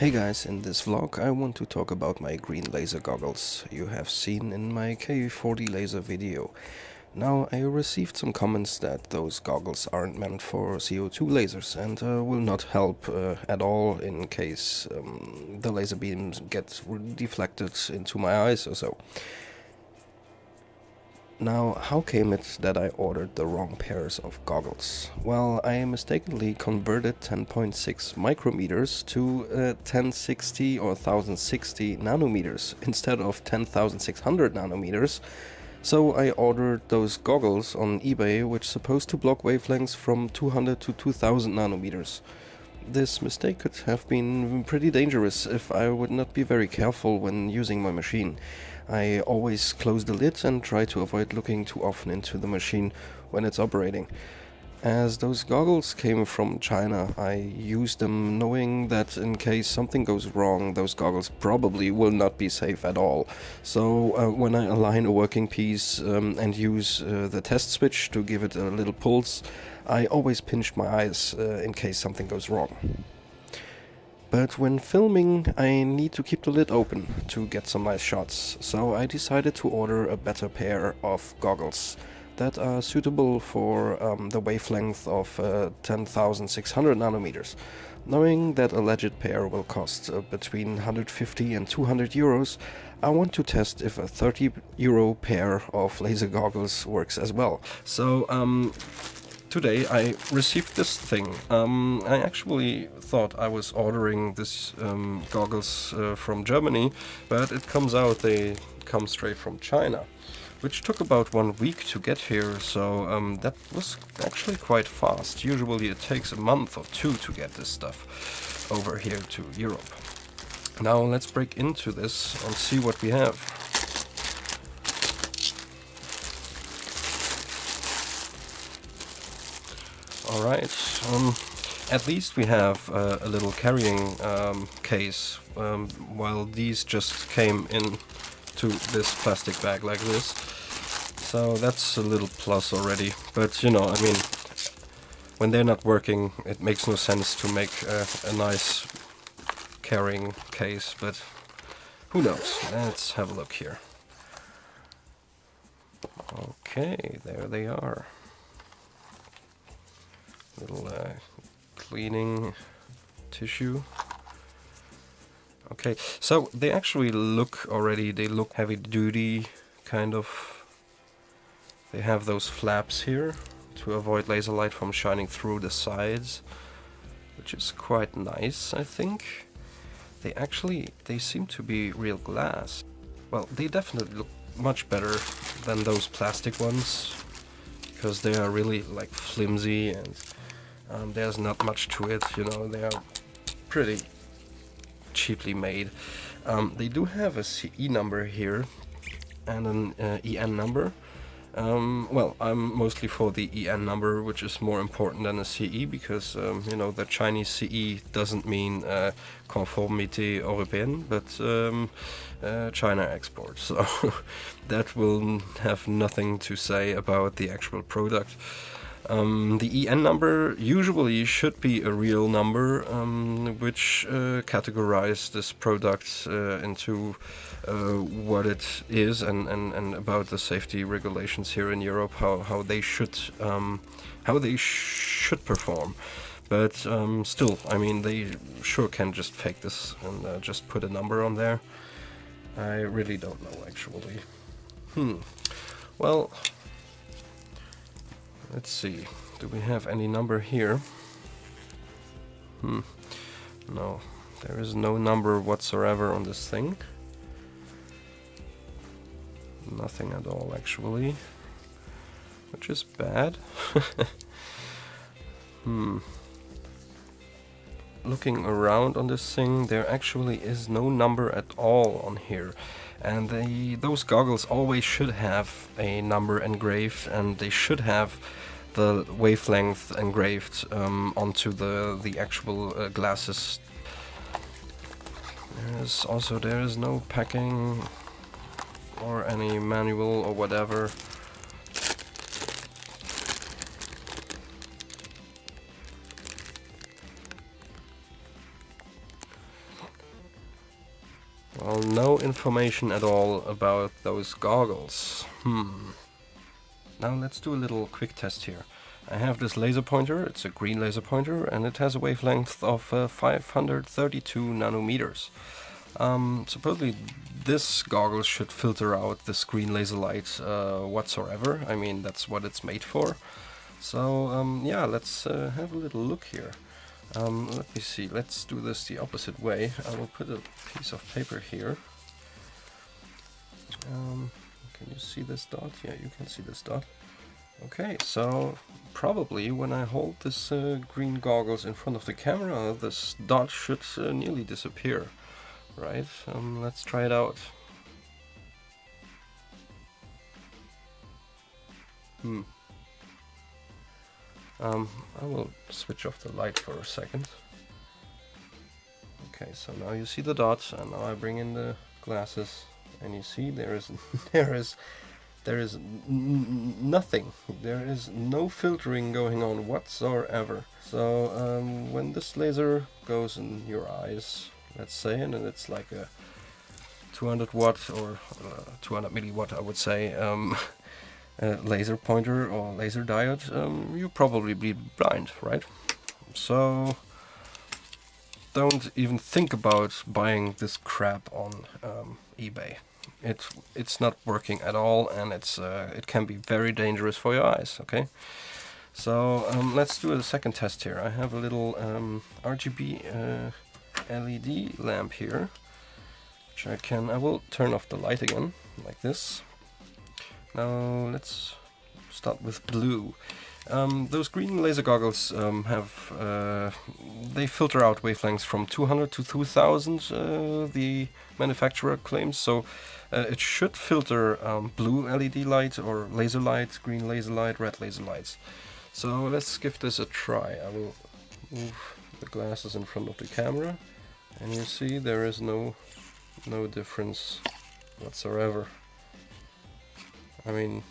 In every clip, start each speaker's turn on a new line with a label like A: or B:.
A: Hey guys, in this vlog I want to talk about my green laser goggles you have seen in my K40 Laser video. Now I received some comments that those goggles aren't meant for CO2 lasers and will not help at all in case the laser beams get deflected into my eyes or so. Now, how came it that I ordered the wrong pairs of goggles? Well, I mistakenly converted 10.6 micrometers to 1060 or 1060 nanometers instead of 10,600 nanometers. So I ordered those goggles on eBay, which supposed to block wavelengths from 200 to 2000 nanometers. This mistake could have been pretty dangerous if I would not be very careful when using my machine. I always close the lid and try to avoid looking too often into the machine when it's operating. As those goggles came from China, I used them knowing that in case something goes wrong, those goggles probably will not be safe at all. So when I align a working piece and use the test switch to give it a little pulse, I always pinch my eyes in case something goes wrong. But when filming, I need to keep the lid open to get some nice shots, so I decided to order a better pair of goggles that are suitable for the wavelength of 10,600 nanometers. Knowing that a legit pair will cost between 150 and 200 euros, I want to test if a 30 euro pair of laser goggles works as well. So today I received this thing. I actually thought I was ordering this goggles from Germany, but it comes out they come straight from China, which took about 1 week to get here, so that was actually quite fast. Usually it takes a month or two to get this stuff over here to Europe. Now let's break into this and see what we have. Alright, at least we have a little carrying case, while these just came in to this plastic bag like this. So that's a little plus already, but you know, I mean, when they're not working, it makes no sense to make a nice carrying case, but who knows? Let's have a look here. Okay, there they are. Little cleaning tissue. Okay, so they actually look they look heavy duty, kind of. They have those flaps here to avoid laser light from shining through the sides, which is quite nice, I think. They seem to be real glass. Well, they definitely look much better than those plastic ones, because they are really like flimsy and there's not much to it, you know, they are pretty cheaply made. They do have a CE number here and an EN number. Well, I'm mostly for the EN number, which is more important than a CE, because you know, the Chinese CE doesn't mean Conformité Européenne, but China export, so that will have nothing to say about the actual product. The EN number usually should be a real number, which categorize this product into what it is and about the safety regulations here in Europe, how they should perform. But still, I mean, they sure can just fake this and just put a number on there. I really don't know, actually. Well, let's see, do we have any number here? No, there is no number whatsoever on this thing. Nothing at all, actually, which is bad. Looking around on this thing, there actually is no number at all on here. And those goggles always should have a number engraved, and they should have the wavelength engraved onto the actual glasses. There is no packing or any manual or whatever. Well, no information at all about those goggles. Now let's do a little quick test here. I have this laser pointer, it's a green laser pointer, and it has a wavelength of 532 nanometers. Supposedly this goggle should filter out this green laser light whatsoever. I mean, that's what it's made for. So yeah, let's have a little look here. Let me see, let's do this the opposite way. I will put a piece of paper here. Can you see this dot? Yeah, you can see this dot. Okay, so probably when I hold this green goggles in front of the camera, this dot should nearly disappear, right? Let's try it out. I will switch off the light for a second. Okay, so now you see the dot, and now I bring in the glasses, and you see there is nothing. There is no filtering going on whatsoever. So when this laser goes in your eyes, let's say, and it's like a 200 watt or 200 milliwatt, I would say, laser pointer or laser diode, you probably be blind, right? So don't even think about buying this crap on eBay. It's not working at all, and it can be very dangerous for your eyes. Okay, so let's do a second test here. I have a little RGB LED lamp here, which I will turn off the light again like this. Now let's start with blue. Those green laser goggles they filter out wavelengths from 200 to 2000, the manufacturer claims, so it should filter blue LED light or laser light, green laser light, red laser lights. So let's give this a try. I will move the glasses in front of the camera, and you see there is no difference whatsoever. I mean,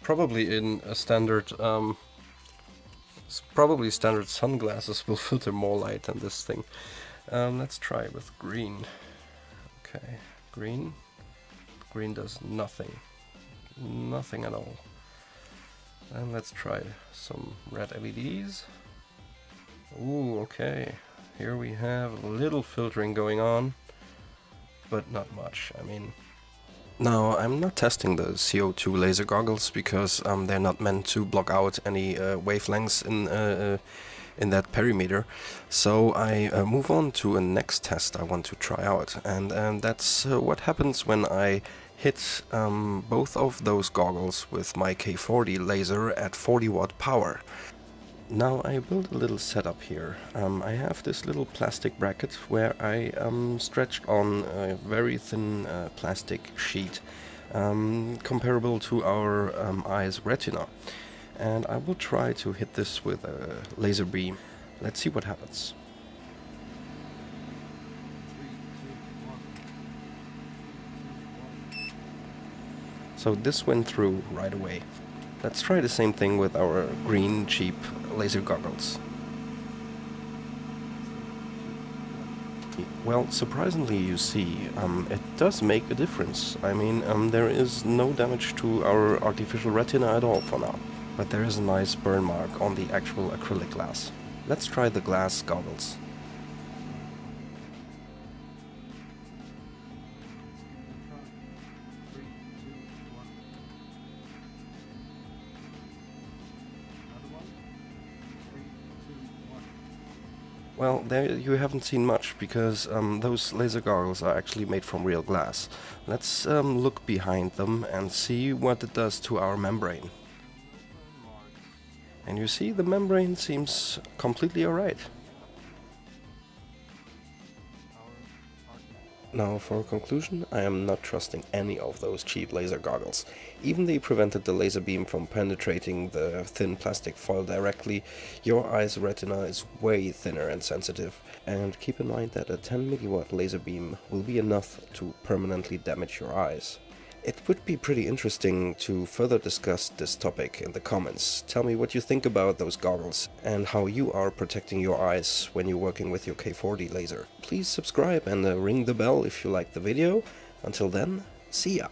A: probably in a standard, probably standard sunglasses will filter more light than this thing. Let's try with green. Okay, green does nothing at all. And let's try some red LEDs. Ooh, okay, here we have a little filtering going on, but not much. I mean, now, I'm not testing the CO2 laser goggles because they're not meant to block out any wavelengths in that perimeter. So I move on to a next test I want to try out, and that's what happens when I hit both of those goggles with my K40 laser at 40 watt power. Now I built a little setup here. I have this little plastic bracket where I stretched on a very thin plastic sheet comparable to our eye's retina. And I will try to hit this with a laser beam. Let's see what happens. So this went through right away. Let's try the same thing with our green cheap laser goggles. Well, surprisingly, you see, it does make a difference. I mean, there is no damage to our artificial retina at all for now. But there is a nice burn mark on the actual acrylic glass. Let's try the glass goggles. Well, there you haven't seen much, because those laser goggles are actually made from real glass. Let's look behind them and see what it does to our membrane. And you see, the membrane seems completely alright. Now, for a conclusion, I am not trusting any of those cheap laser goggles. Even they prevented the laser beam from penetrating the thin plastic foil directly. Your eye's retina is way thinner and sensitive, and keep in mind that a 10 milliwatt laser beam will be enough to permanently damage your eyes. It would be pretty interesting to further discuss this topic in the comments. Tell me what you think about those goggles and how you are protecting your eyes when you're working with your K40 laser. Please subscribe and ring the bell if you liked the video. Until then, see ya!